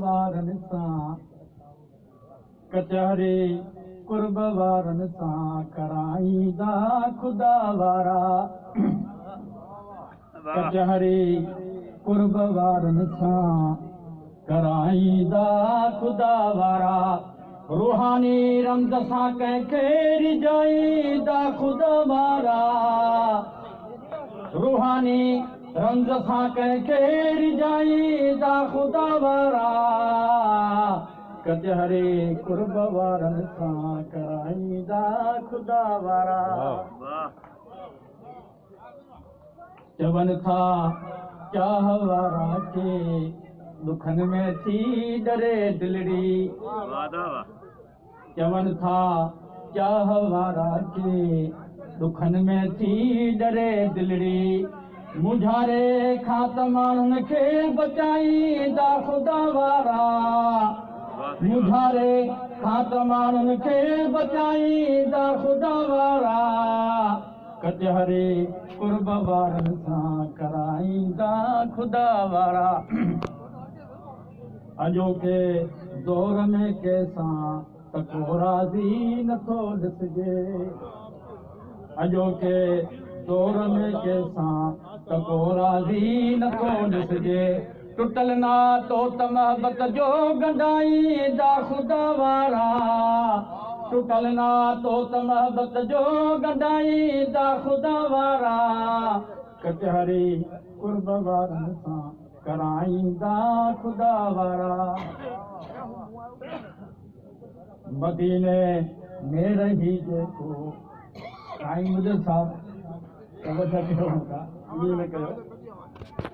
वारनि सां कचहरी कुर्ब वारनि सां कराईंदा ख़ुदा वारा कचहरी कुर्ब वारनि सां कराईंदा ख़ुदा वारा रूहानी रमज़ सां कंहिंखे रिझाईंदा ख़ुदा वारा रूहानी रमज़ सां कंहिंखे रिझाईंदा ख़ुदा वारा कचहरी कुर्ब वारनि सां कराईंदा ख़ुदा वारा चवनि था चाह वारा खे दुखनि में थी डरे दिलड़ी चवनि था चाह वारा खे दुखनि में थी डरे दिलड़ी मुझारे खां त माण्हुनि खे बचाईंदा ख़ुदा वारा मुझारे खां त माण्हुनि खे बचाईंदा ख़ुदा वारा कचहरी कुर्ब वारनि सां कराईंदा ख़ुदा वारा अॼोके दौर में कंहिंसां त को राज़ी नथो ॾिसिजे अॼोके दौर में कंहिंसां त को राज़ी नथो ॾिसिजे टुटल नातो त मोहबत जो गंढाईंदा ख़ुदा वारा टुटल नातो त मोहबत जो गंढाईंदा ख़ुदा वारा कचहरी कुर्ब वारनि सां कराईंदा ख़ुदा वारा मदीने में रही जेको साईं मुंहिंजो साहब कयो